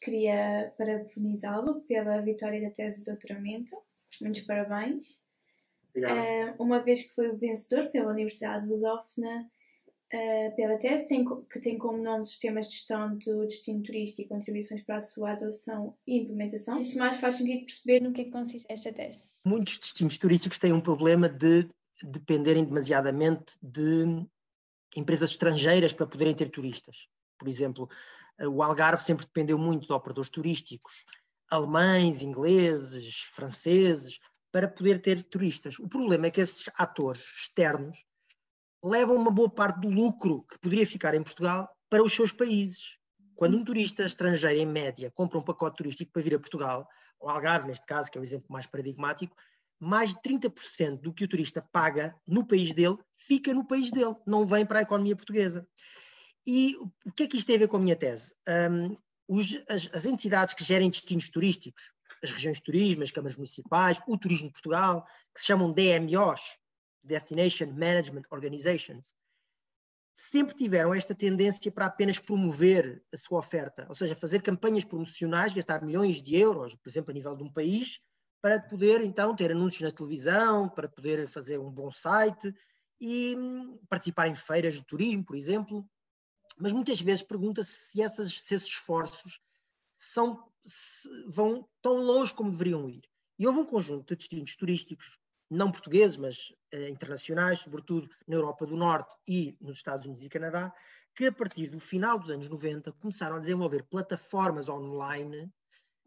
queria parabenizá-lo pela vitória da tese de doutoramento. Muitos parabéns. Uma vez que foi o vencedor pela Universidade de Lusófona, pela tese, que tem como nome Sistemas de Gestão do Destino Turístico e Contribuições para a sua adoção e implementação. Isto mais faz sentido perceber no que é que consiste esta tese. Muitos destinos turísticos têm um problema de dependerem demasiadamente de empresas estrangeiras para poderem ter turistas. Por exemplo, o Algarve sempre dependeu muito de operadores turísticos, alemães, ingleses, franceses, para poder ter turistas. O problema é que esses atores externos levam uma boa parte do lucro que poderia ficar em Portugal para os seus países. Quando um turista estrangeiro, em média, compra um pacote turístico para vir a Portugal, ou Algarve, neste caso, que é o exemplo mais paradigmático, mais de 30% do que o turista paga no país dele, fica no país dele, não vem para a economia portuguesa. E o que é que isto tem a ver com a minha tese? As entidades que gerem destinos turísticos, as regiões de turismo, as câmaras municipais, o Turismo de Portugal, que se chamam DMOs, Destination Management Organizations, sempre tiveram esta tendência para apenas promover a sua oferta, ou seja, fazer campanhas promocionais, gastar milhões de euros, por exemplo, a nível de um país, para poder então ter anúncios na televisão, para poder fazer um bom site e participar em feiras de turismo, por exemplo. Mas muitas vezes pergunta-se se esses esforços vão tão longe como deveriam ir. E houve um conjunto de destinos turísticos, não portugueses, mas internacionais, sobretudo na Europa do Norte e nos Estados Unidos e Canadá, que a partir do final dos anos 90 começaram a desenvolver plataformas online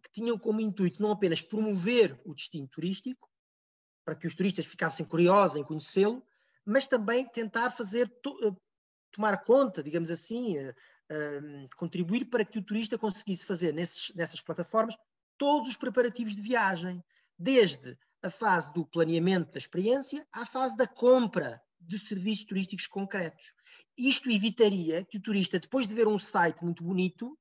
que tinham como intuito não apenas promover o destino turístico, para que os turistas ficassem curiosos em conhecê-lo, mas também tentar tomar conta, digamos assim, contribuir para que o turista conseguisse fazer nessas plataformas todos os preparativos de viagem, desde a fase do planeamento da experiência à fase da compra de serviços turísticos concretos. Isto evitaria que o turista, depois de ver um site muito bonito,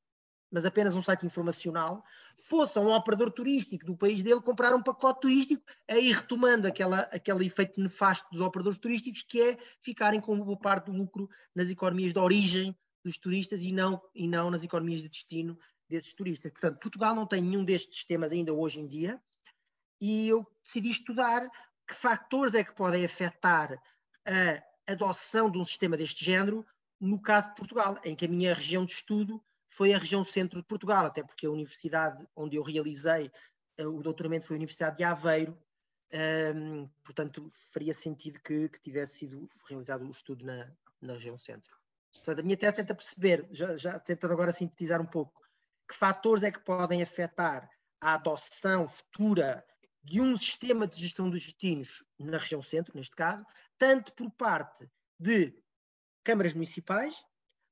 mas apenas um site informacional, fosse a um operador turístico do país dele comprar um pacote turístico, aí retomando aquele efeito nefasto dos operadores turísticos, que é ficarem com uma boa parte do lucro nas economias de origem dos turistas e não nas economias de destino desses turistas. Portanto, Portugal não tem nenhum destes sistemas ainda hoje em dia, e eu decidi estudar que fatores é que podem afetar a adoção de um sistema deste género no caso de Portugal, em que a minha região de estudo foi a região centro de Portugal, até porque a universidade onde eu realizei o doutoramento foi a Universidade de Aveiro, portanto faria sentido que tivesse sido realizado o estudo na região centro. Portanto, a minha tese tenta perceber, já tentando agora sintetizar um pouco, que fatores é que podem afetar a adoção futura de um sistema de gestão dos destinos na região centro, neste caso, tanto por parte de câmaras municipais,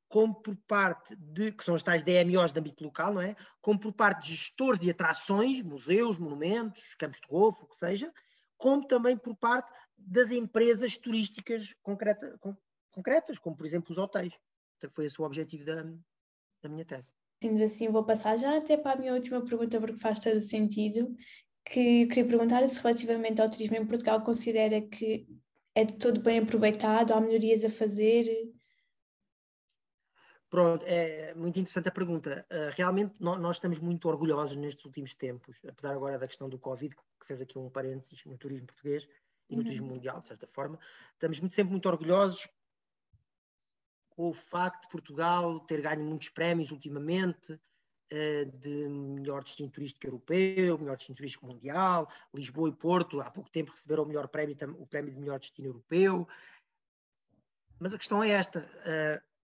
como por parte que são as tais DMOs de âmbito local, não é? Como por parte de gestores de atrações, museus, monumentos, campos de golfe, o que seja, como também por parte das empresas turísticas concretas, como por exemplo os hotéis. Então, foi esse o objetivo da minha tese. Sendo assim, vou passar já até para a minha última pergunta, porque faz todo sentido, que eu queria perguntar se relativamente ao turismo em Portugal considera que é de todo bem aproveitado, há melhorias a fazer? Pronto, é muito interessante a pergunta. Realmente nós estamos muito orgulhosos nestes últimos tempos, apesar agora da questão do Covid, que fez aqui um parênteses no turismo português e no turismo mundial, de certa forma. Estamos sempre muito orgulhosos com o facto de Portugal ter ganho muitos prémios ultimamente, de melhor destino turístico europeu, melhor destino turístico mundial. Lisboa e Porto há pouco tempo receberam o prémio de melhor destino europeu. Mas a questão é esta,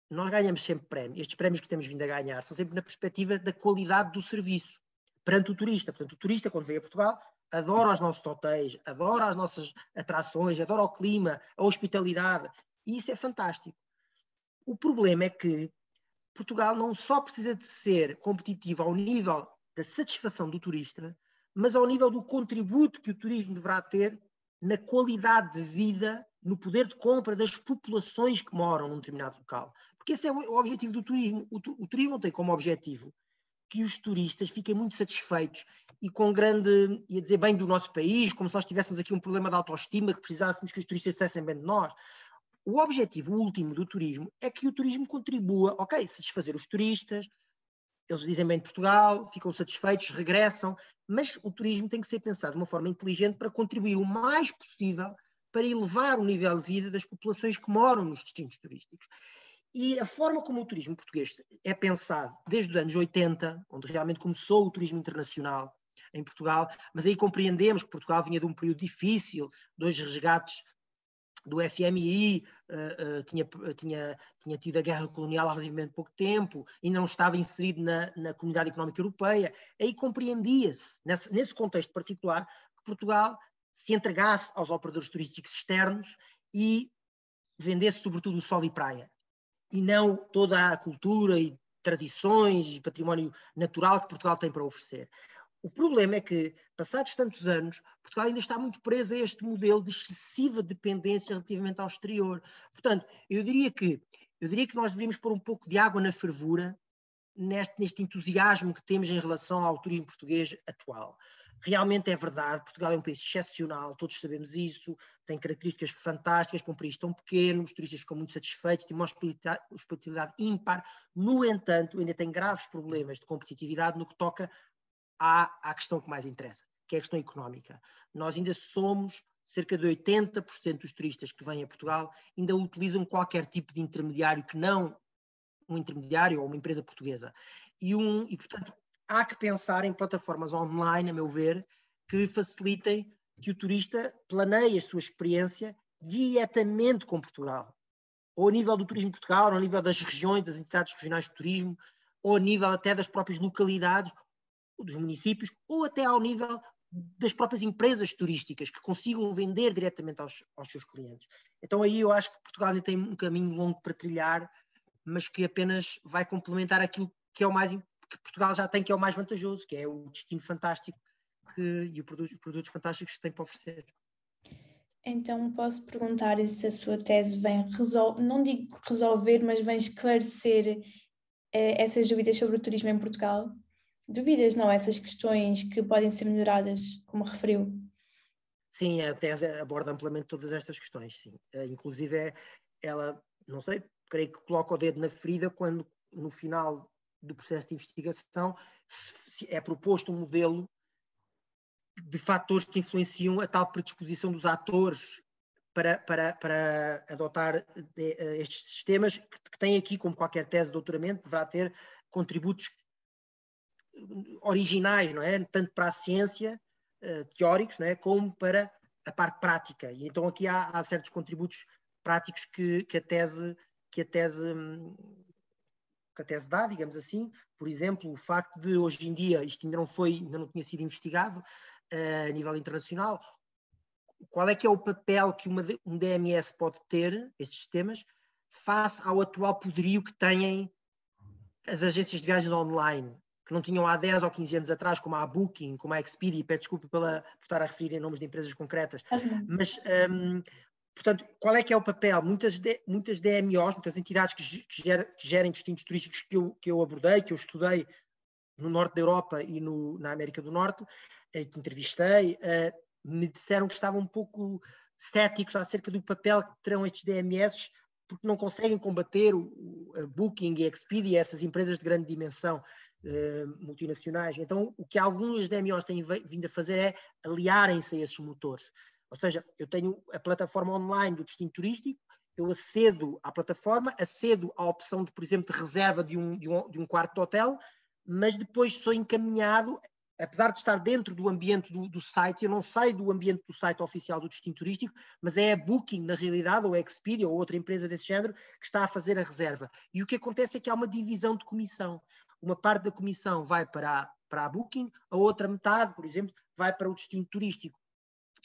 nós ganhamos sempre prémios. Estes prémios que temos vindo a ganhar são sempre na perspectiva da qualidade do serviço perante o turista. Portanto, o turista, quando vem a Portugal, adora os nossos hotéis, adora as nossas atrações, adora o clima, a hospitalidade, e isso é fantástico. O problema é que Portugal não só precisa de ser competitivo ao nível da satisfação do turista, mas ao nível do contributo que o turismo deverá ter na qualidade de vida, no poder de compra das populações que moram num determinado local. Porque esse é o objetivo do turismo. O turismo não tem como objetivo que os turistas fiquem muito satisfeitos e com grande, ia dizer, bem do nosso país, como se nós tivéssemos aqui um problema de autoestima, que precisássemos que os turistas dissessem bem de nós. O objetivo último do turismo é que o turismo contribua, ok, satisfazer os turistas, eles dizem bem de Portugal, ficam satisfeitos, regressam, mas o turismo tem que ser pensado de uma forma inteligente para contribuir o mais possível para elevar o nível de vida das populações que moram nos destinos turísticos. E a forma como o turismo português é pensado desde os anos 80, onde realmente começou o turismo internacional em Portugal, mas aí compreendemos que Portugal vinha de um período difícil, 2 resgates do FMI, tinha tido a guerra colonial há relativamente pouco tempo, ainda não estava inserido na Comunidade Económica Europeia. Aí compreendia-se, nesse contexto particular, que Portugal se entregasse aos operadores turísticos externos e vendesse sobretudo o sol e praia, e não toda a cultura e tradições e património natural que Portugal tem para oferecer. O problema é que, passados tantos anos, Portugal ainda está muito preso a este modelo de excessiva dependência relativamente ao exterior. Portanto, eu diria que nós deveríamos pôr um pouco de água na fervura neste entusiasmo que temos em relação ao turismo português atual. Realmente é verdade, Portugal é um país excepcional, todos sabemos isso, tem características fantásticas para um país tão pequeno, os turistas ficam muito satisfeitos, tem uma hospitalidade ímpar. No entanto, ainda tem graves problemas de competitividade no que toca à questão que mais interessa, que é a questão económica. Nós ainda somos, cerca de 80% dos turistas que vêm a Portugal ainda utilizam qualquer tipo de intermediário que não um intermediário ou uma empresa portuguesa. E, portanto, há que pensar em plataformas online, a meu ver, que facilitem que o turista planeie a sua experiência diretamente com Portugal. Ou a nível do turismo de Portugal, ou a nível das regiões, das entidades regionais de turismo, ou a nível até das próprias localidades, dos municípios, ou até ao nível das próprias empresas turísticas que consigam vender diretamente aos seus clientes. Então aí eu acho que Portugal ainda tem um caminho longo para trilhar, mas que apenas vai complementar aquilo que é o mais que Portugal já tem, que é o mais vantajoso, que é o destino fantástico e os produtos fantásticos que tem para oferecer. Então posso perguntar se a sua tese vem não digo resolver, mas vem esclarecer essas dúvidas sobre o turismo em Portugal? Dúvidas, não, essas questões que podem ser melhoradas, como referiu. Sim, a tese aborda amplamente todas estas questões, sim. Inclusive ela, não sei, creio que coloca o dedo na ferida quando, no final do processo de investigação, é proposto um modelo de fatores que influenciam a tal predisposição dos atores para adotar estes sistemas, que têm aqui, como qualquer tese de doutoramento, deverá ter contributos originais, não é? Tanto para a ciência, teóricos, não é? Como para a parte prática. E então aqui há certos contributos práticos que a tese dá, digamos assim. Por exemplo, o facto de hoje em dia, isto ainda não tinha sido investigado a nível internacional, qual é que é o papel que um DMS pode ter, estes sistemas, face ao atual poderio que têm as agências de viagens online, que não tinham há 10 ou 15 anos atrás, como a Booking, como a Expedia, peço desculpa por estar a referir em nomes de empresas concretas, mas, portanto, qual é que é o papel? Muitas DMOs, muitas entidades que gerem destinos turísticos que eu abordei, que eu estudei no norte da Europa e na América do Norte, que entrevistei, me disseram que estavam um pouco céticos acerca do papel que terão estes DMS, porque não conseguem combater a Booking e a Expedia, essas empresas de grande dimensão multinacionais. Então, o que alguns DMOs têm vindo a fazer é aliarem-se a esses motores. Ou seja, eu tenho a plataforma online do destino turístico, eu acedo à plataforma, acedo à opção, por exemplo, de reserva de um quarto de hotel, mas depois sou encaminhado, apesar de estar dentro do ambiente do site, eu não saio do ambiente do site oficial do destino turístico, mas é a Booking, na realidade, ou a Expedia, ou outra empresa desse género, que está a fazer a reserva. E o que acontece é que há uma divisão de comissão. Uma parte da comissão vai para a Booking, a outra metade, por exemplo, vai para o destino turístico.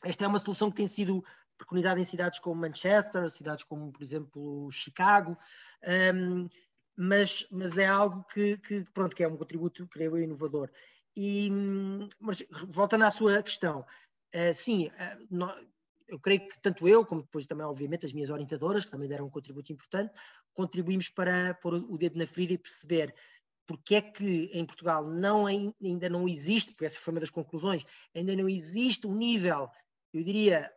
Esta é uma solução que tem sido preconizada em cidades como Manchester, cidades como, por exemplo, Chicago, mas é algo que é um contributo, creio eu, inovador. Mas voltando à sua questão, sim, eu creio que tanto eu, como depois também, obviamente, as minhas orientadoras, que também deram um contributo importante, contribuímos para pôr o dedo na ferida e perceber porque é que em Portugal ainda não existe, porque essa foi uma das conclusões, ainda não existe um nível, eu diria,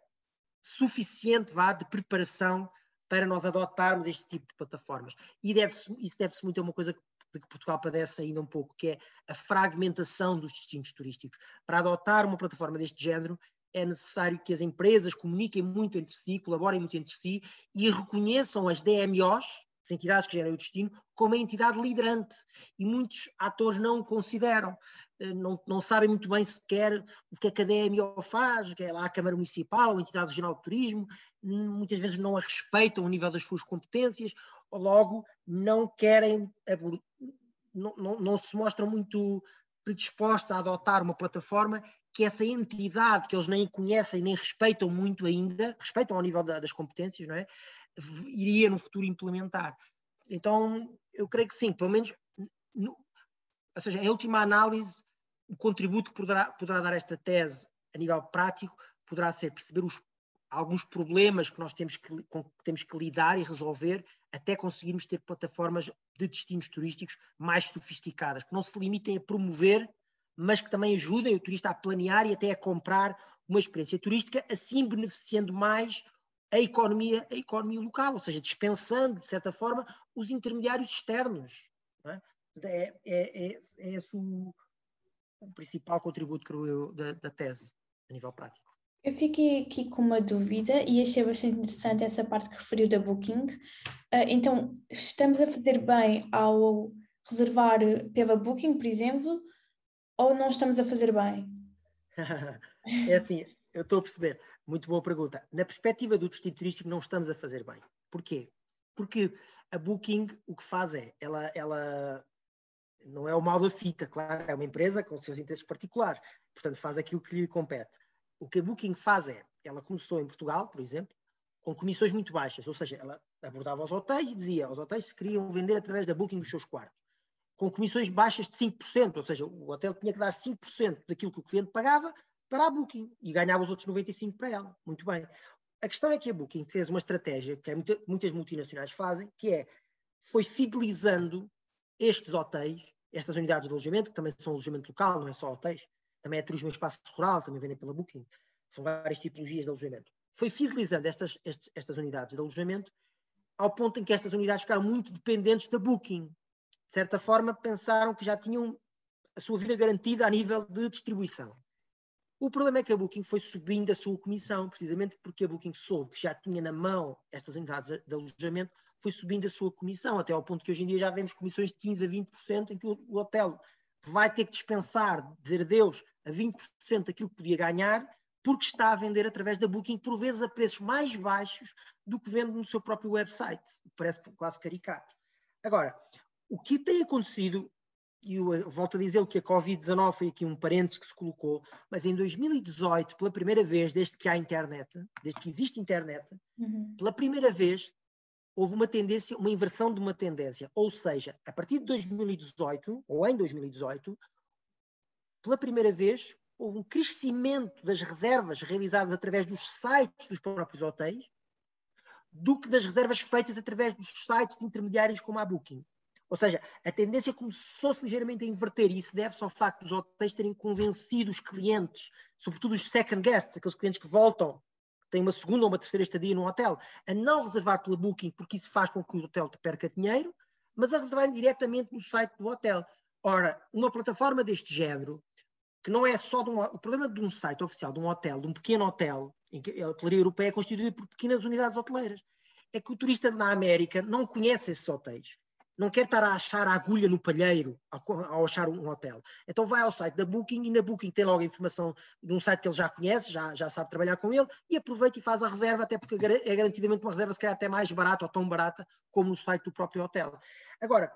suficiente de preparação para nós adotarmos este tipo de plataformas. E isso deve-se muito a uma coisa que de que Portugal padece ainda um pouco, que é a fragmentação dos destinos turísticos. Para adotar uma plataforma deste género, é necessário que as empresas comuniquem muito entre si, colaborem muito entre si e reconheçam as DMOs, as entidades que geram o destino, como a entidade liderante. E muitos atores não o consideram. Não sabem muito bem sequer o que é que a DMO faz, que é lá a Câmara Municipal, ou a Entidade Regional de Turismo, muitas vezes não a respeitam ao nível das suas competências, ou logo não querem, não se mostram muito predispostos a adotar uma plataforma que essa entidade, que eles nem conhecem, nem respeitam muito ainda, respeitam ao nível das competências, não é? Iria no futuro implementar. Então, eu creio que sim, pelo menos, ou seja, em última análise, o contributo que poderá dar esta tese a nível prático poderá ser perceber alguns problemas que nós temos que lidar e resolver até conseguirmos ter plataformas de destinos turísticos mais sofisticadas, que não se limitem a promover, mas que também ajudem o turista a planear e até a comprar uma experiência turística, assim beneficiando mais a economia local, ou seja, dispensando, de certa forma, os intermediários externos. Não é? É esse o principal contributo, creio eu, da tese, a nível prático. Eu fiquei aqui com uma dúvida e achei bastante interessante essa parte que referiu da Booking. Então, estamos a fazer bem ao reservar pela Booking, por exemplo, ou não estamos a fazer bem? É assim, eu estou a perceber. Muito boa pergunta. Na perspectiva do destino turístico, não estamos a fazer bem. Porquê? Porque a Booking o que faz é, ela não é o mal da fita, claro, é uma empresa com os seus interesses particulares, portanto faz aquilo que lhe compete. O que a Booking faz é, ela começou em Portugal, por exemplo, com comissões muito baixas, ou seja, ela abordava os hotéis e dizia aos hotéis se queriam vender através da Booking os seus quartos, com comissões baixas de 5%, ou seja, o hotel tinha que dar 5% daquilo que o cliente pagava para a Booking e ganhava os outros 95% para ela. Muito bem. A questão é que a Booking fez uma estratégia que muitas multinacionais fazem, que é, foi fidelizando estes hotéis, estas unidades de alojamento, que também são alojamento local, não é só hotéis, também é turismo em espaço rural, também vendem pela Booking, são várias tipologias de alojamento. Foi fidelizando estas unidades de alojamento ao ponto em que estas unidades ficaram muito dependentes da Booking. De certa forma, pensaram que já tinham a sua vida garantida a nível de distribuição. O problema é que a Booking foi subindo a sua comissão, precisamente porque a Booking soube que já tinha na mão estas unidades de alojamento, foi subindo a sua comissão, até ao ponto que hoje em dia já vemos comissões de 15% a 20%, em que o hotel vai ter que dispensar, dizer adeus a 20% daquilo que podia ganhar, porque está a vender através da Booking, por vezes a preços mais baixos do que vende no seu próprio website. Parece quase caricato. Agora, o que tem acontecido, e eu volto a dizer que a Covid-19 foi aqui um parênteses que se colocou, mas em 2018, pela primeira vez, desde que há internet, desde que existe internet, pela primeira vez houve uma tendência, uma inversão de uma tendência. Ou seja, a partir de 2018, ou em 2018, pela primeira vez, houve um crescimento das reservas realizadas através dos sites dos próprios hotéis, do que das reservas feitas através dos sites de intermediários como a Booking. Ou seja, a tendência começou-se ligeiramente a inverter e isso deve-se ao facto dos hotéis terem convencido os clientes, sobretudo os second guests, aqueles clientes que voltam, têm uma segunda ou uma terceira estadia no hotel, a não reservar pela Booking, porque isso faz com que o hotel te perca dinheiro, mas a reservarem diretamente no site do hotel. Ora, uma plataforma deste género, que não é só o problema de um site oficial, de um hotel, de um pequeno hotel, em que a hotelaria europeia é constituída por pequenas unidades hoteleiras, é que o turista na América não conhece esses hotéis. Não quer estar a achar a agulha no palheiro ao achar um hotel. Então vai ao site da Booking e na Booking tem logo a informação de um site que ele já conhece, já sabe trabalhar com ele e aproveita e faz a reserva, até porque é garantidamente uma reserva se calhar até mais barata ou tão barata como no site do próprio hotel. Agora,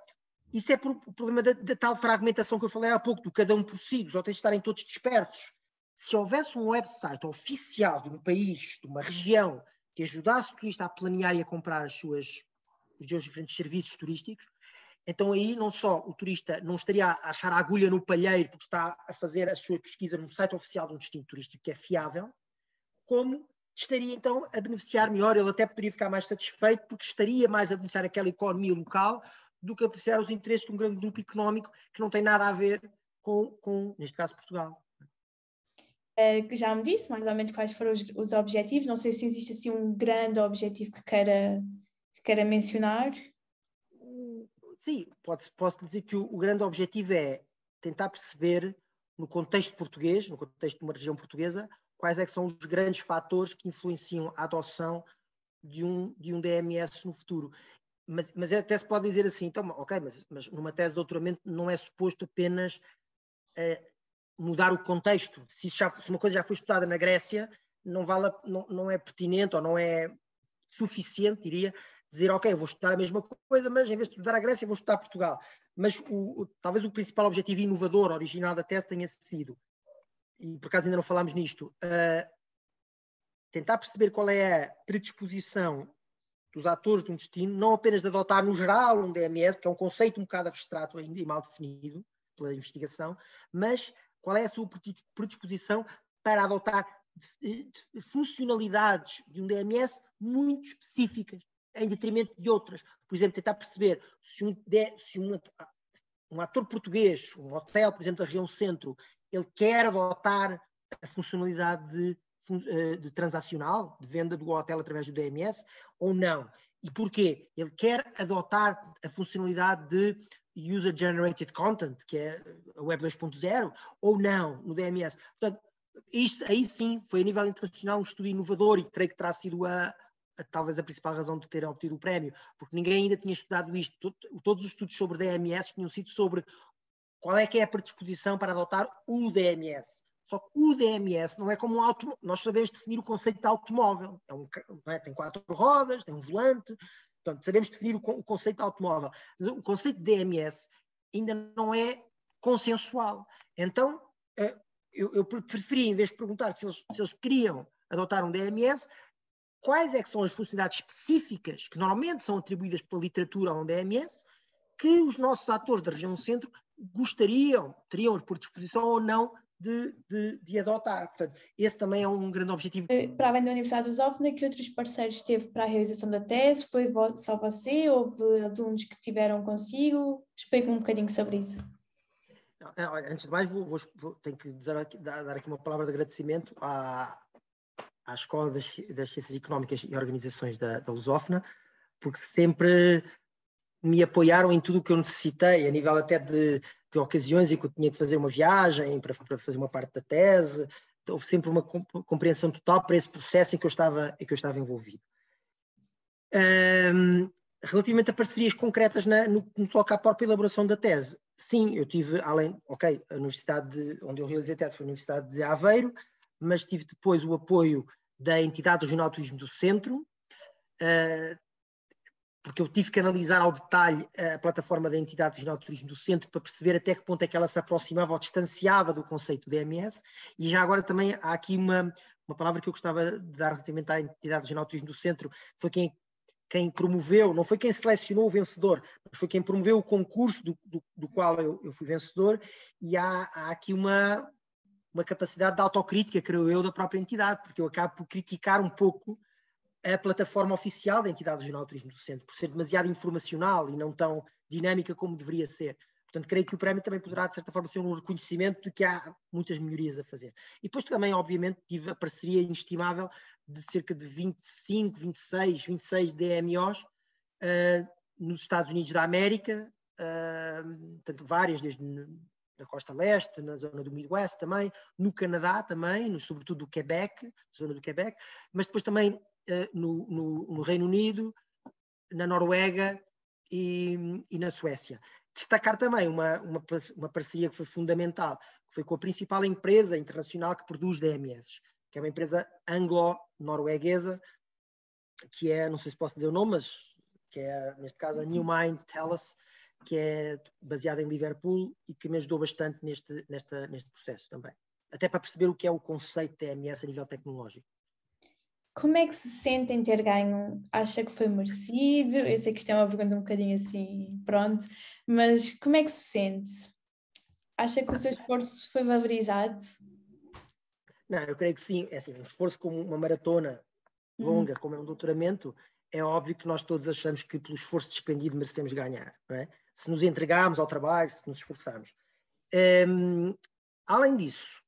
isso é por o problema da tal fragmentação que eu falei há pouco, do cada um por si, dos hotéis estarem todos dispersos. Se houvesse um website oficial de um país, de uma região, que ajudasse o turista a planear e a comprar os seus diferentes serviços turísticos, então aí não só o turista não estaria a achar a agulha no palheiro porque está a fazer a sua pesquisa no site oficial de um destino turístico que é fiável, como estaria então a beneficiar melhor, ele até poderia ficar mais satisfeito porque estaria mais a beneficiar aquela economia local do que a beneficiar os interesses de um grande grupo económico que não tem nada a ver com neste caso, Portugal. Já me disse mais ou menos quais foram os objetivos, não sei se existe assim um grande objetivo que queira mencionar. sim, posso dizer que o grande objetivo é tentar perceber, no contexto português, no contexto de uma região portuguesa, quais é que são os grandes fatores que influenciam a adoção de um DMS no futuro. Mas até se pode dizer assim, então, ok, mas numa tese de doutoramento não é suposto apenas mudar o contexto. Se uma coisa já foi estudada na Grécia, não é pertinente ou não é suficiente, diria, dizer, ok, vou estudar a mesma coisa, mas em vez de estudar a Grécia, vou estudar Portugal. Mas talvez o principal objetivo inovador, original da tese tenha sido, e por acaso ainda não falámos nisto, tentar perceber qual é a predisposição dos atores de um destino, não apenas de adotar no geral um DMS, que é um conceito um bocado abstrato ainda e mal definido pela investigação, mas qual é a sua predisposição para adotar funcionalidades de um DMS muito específicas, em detrimento de outras. Por exemplo, tentar perceber se um ator português, um hotel, por exemplo, da região centro, ele quer adotar a funcionalidade de transacional, de venda do hotel através do DMS, ou não. E porquê? Ele quer adotar a funcionalidade de User-Generated Content, que é a Web 2.0, ou não, no DMS. Portanto, isto aí sim foi a nível internacional um estudo inovador e creio que terá sido talvez a principal razão de ter obtido o prémio, porque ninguém ainda tinha estudado isto. Todos os estudos sobre DMS tinham sido sobre qual é que é a predisposição para adotar o DMS. Só que o DMS não é como um automóvel. Nós sabemos definir o conceito de automóvel. Tem 4 rodas, tem um volante. Portanto, sabemos definir o conceito de automóvel. Mas o conceito de DMS ainda não é consensual. Então, eu preferia, em vez de perguntar se eles queriam adotar um DMS, quais é que são as funcionalidades específicas que normalmente são atribuídas pela literatura a um DMS que os nossos atores da região centro teriam por disposição ou não de adotar. Portanto, esse também é um grande objetivo. Para além da Universidade de Lusófona, que outros parceiros teve para a realização da tese? Foi só você? Houve alunos que tiveram consigo? Explique-me um bocadinho sobre isso. Antes de mais, tenho que dar aqui uma palavra de agradecimento à Escola das Ciências Económicas e Organizações da Lusófona, porque sempre me apoiaram em tudo o que eu necessitei, a nível até de ocasiões em que eu tinha que fazer uma viagem para fazer uma parte da tese. Houve sempre uma compreensão total para esse processo em que eu estava envolvido. Relativamente a parcerias concretas no que toca à própria elaboração da tese, sim, eu tive, a universidade onde eu realizei a tese foi a Universidade de Aveiro, mas tive depois o apoio da Entidade Regional de Turismo do Centro, porque eu tive que analisar ao detalhe a plataforma da Entidade Regional de Turismo do Centro para perceber até que ponto é que ela se aproximava ou distanciava do conceito do DMS. E já agora também há aqui uma palavra que eu gostava de dar relativamente à Entidade Regional de Turismo do Centro, foi quem promoveu, não foi quem selecionou o vencedor, mas foi quem promoveu o concurso do qual eu fui vencedor, e há aqui uma capacidade de autocrítica, creio eu, da própria entidade, porque eu acabo por criticar um pouco a plataforma oficial da Entidade Regional de Turismo do Centro, por ser demasiado informacional e não tão dinâmica como deveria ser. Portanto, creio que o prémio também poderá, de certa forma, ser um reconhecimento de que há muitas melhorias a fazer. E depois também, obviamente, tive a parceria inestimável de cerca de 25, 26 DMOs nos Estados Unidos da América, tanto várias, desde na costa leste, na zona do Midwest também, no Canadá também, sobretudo do Quebec, zona do Quebec, mas depois também no Reino Unido, na Noruega e na Suécia. Destacar também uma parceria que foi fundamental, que foi com a principal empresa internacional que produz DMS, que é uma empresa anglo-norueguesa, que é, não sei se posso dizer o nome, mas que é, neste caso, a New Mind Tellus, que é baseada em Liverpool e que me ajudou bastante neste processo também. Até para perceber o que é o conceito de DMS a nível tecnológico. Como é que se sente em ter ganho? Acha que foi merecido? Eu sei que isto é uma pergunta um bocadinho assim, pronto, mas como é que se sente? Acha que o seu esforço foi valorizado? Não, eu creio que sim. É assim, um esforço como uma maratona longa, como é um doutoramento, é óbvio que nós todos achamos que pelo esforço despendido merecemos ganhar, não é? Se nos entregarmos ao trabalho, se nos esforçarmos. Além disso,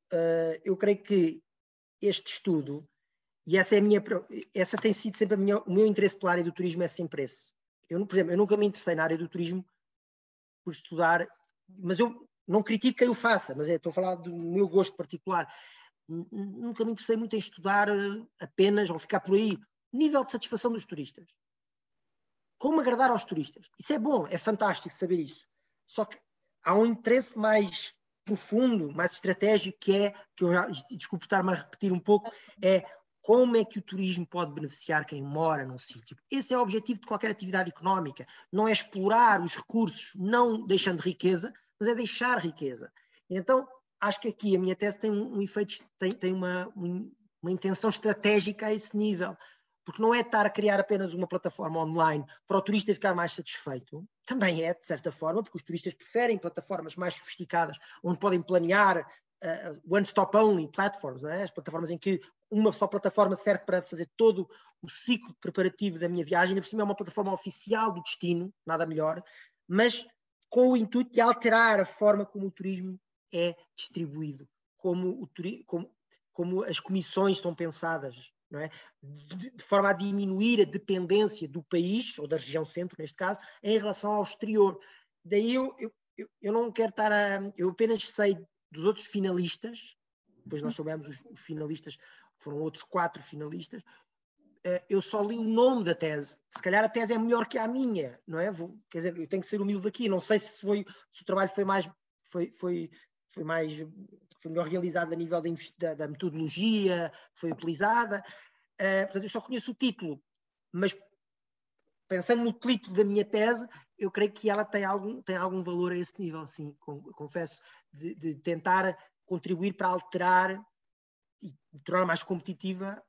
eu creio que este estudo, e essa tem sido sempre o meu interesse pela área do turismo, é sempre esse. Por exemplo, eu nunca me interessei na área do turismo por estudar, mas eu não critico quem o faça, mas estou a falar do meu gosto particular. Nunca me interessei muito em estudar apenas, ou ficar por aí, o nível de satisfação dos turistas. Como agradar aos turistas. Isso é bom, é fantástico saber isso. Só que há um interesse mais profundo, mais estratégico, que eu já, desculpe estar-me a repetir um pouco, é como é que o turismo pode beneficiar quem mora num sítio. Esse é o objetivo de qualquer atividade económica. Não é explorar os recursos, não deixando riqueza, mas é deixar riqueza. Então, acho que aqui a minha tese tem um efeito, tem uma intenção estratégica a esse nível. Porque não é estar a criar apenas uma plataforma online para o turista ficar mais satisfeito. Também é, de certa forma, porque os turistas preferem plataformas mais sofisticadas, onde podem planear one-stop only platforms, não é? As plataformas em que uma só plataforma serve para fazer todo o ciclo preparativo da minha viagem. Ainda por cima é uma plataforma oficial do destino, nada melhor, mas com o intuito de alterar a forma como o turismo é distribuído, como as comissões estão pensadas, não é? De forma a diminuir a dependência do país, ou da região centro, neste caso, em relação ao exterior. Daí eu não quero estar a... Eu apenas sei dos outros finalistas, depois nós soubemos os finalistas, foram outros 4 finalistas, eu só li o nome da tese. Se calhar a tese é melhor que a minha, não é? Quer dizer, eu tenho que ser humilde aqui, não sei se o trabalho foi melhor realizado a nível da metodologia que foi utilizada. Portanto, eu só conheço o título, mas pensando no título da minha tese, eu creio que ela tem algum valor a esse nível, sim, confesso, de tentar contribuir para alterar e tornar mais competitiva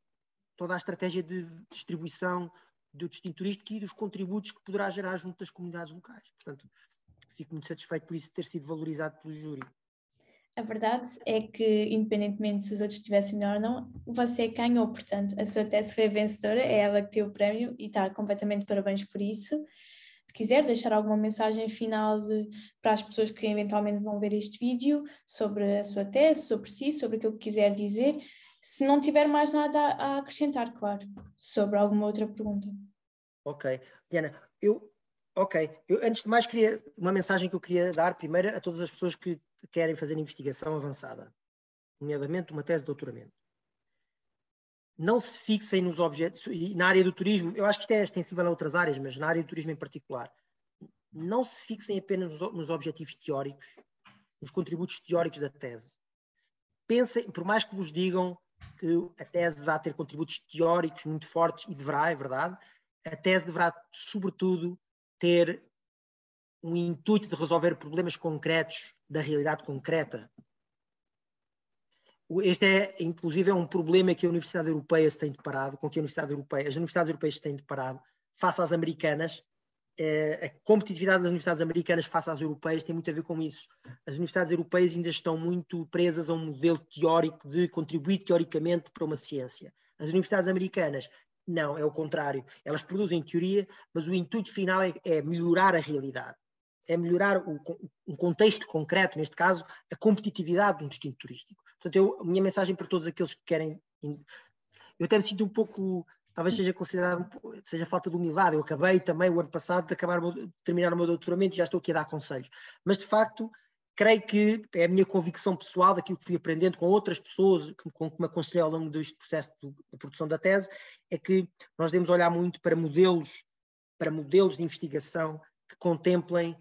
toda a estratégia de distribuição do destino turístico e dos contributos que poderá gerar junto das comunidades locais. Portanto, fico muito satisfeito por isso ter sido valorizado pelo júri. A verdade é que, independentemente se os outros estivessem melhor ou não, você ganhou, portanto, a sua tese foi a vencedora, é ela que tem o prémio e está completamente de parabéns por isso. Se quiser deixar alguma mensagem final para as pessoas que eventualmente vão ver este vídeo sobre a sua tese, sobre si, sobre aquilo que quiser dizer, se não tiver mais nada a acrescentar, claro, sobre alguma outra pergunta. Ok. Diana, antes de mais, uma mensagem que eu queria dar primeiro a todas as pessoas que querem fazer investigação avançada, nomeadamente uma tese de doutoramento. Não se fixem nos objetos, e na área do turismo, eu acho que isto é extensível a outras áreas, mas na área do turismo em particular, não se fixem apenas nos objetivos teóricos, nos contributos teóricos da tese. Pensem, por mais que vos digam que a tese vai ter contributos teóricos muito fortes, e deverá, é verdade, a tese deverá, sobretudo, ter um intuito de resolver problemas concretos da realidade concreta. Este é, inclusive, é um problema que a Universidade Europeia se tem deparado, com que as universidades europeias se têm deparado, face às americanas. A competitividade das universidades americanas face às europeias tem muito a ver com isso. As universidades europeias ainda estão muito presas a um modelo teórico de contribuir teoricamente para uma ciência. As universidades americanas, não, é o contrário. Elas produzem teoria, mas o intuito final é melhorar a realidade. É melhorar um contexto concreto, neste caso, a competitividade de um destino turístico. Portanto, a minha mensagem para todos aqueles que querem... Eu até me sinto um pouco... Talvez seja considerado, seja falta de humildade. Eu acabei também o ano passado de terminar o meu doutoramento e já estou aqui a dar conselhos. Mas, de facto, creio que é a minha convicção pessoal, daquilo que fui aprendendo com outras pessoas, que me aconselhei ao longo deste processo de produção da tese, é que nós devemos olhar muito para modelos de investigação que contemplem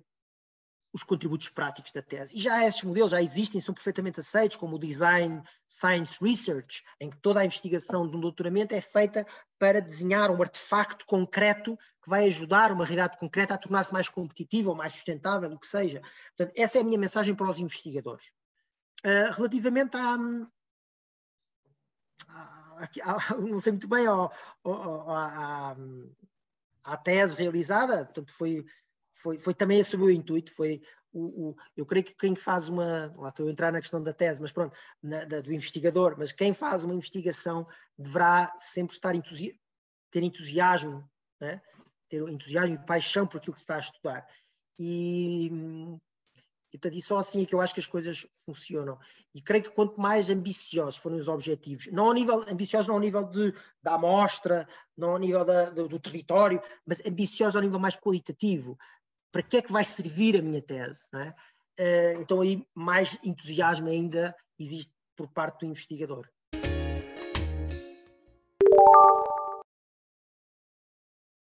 os contributos práticos da tese. E já esses modelos já existem, são perfeitamente aceitos, como o Design Science Research, em que toda a investigação de um doutoramento é feita para desenhar um artefacto concreto que vai ajudar uma realidade concreta a tornar-se mais competitiva ou mais sustentável, o que seja. Portanto, essa é a minha mensagem para os investigadores. Relativamente não sei muito bem, à tese realizada, portanto, foi também esse o meu intuito, eu creio que quem faz lá estou a entrar na questão da tese, mas pronto, do investigador, mas quem faz uma investigação deverá sempre ter entusiasmo, né? Ter entusiasmo e paixão por aquilo que se está a estudar. E portanto, só assim é que eu acho que as coisas funcionam. E creio que quanto mais ambiciosos forem os objetivos, ambiciosos não ao nível da amostra, não ao nível do território, mas ambiciosos ao nível mais qualitativo. para que é que vai servir a minha tese, não é? Então aí mais entusiasmo ainda existe por parte do investigador.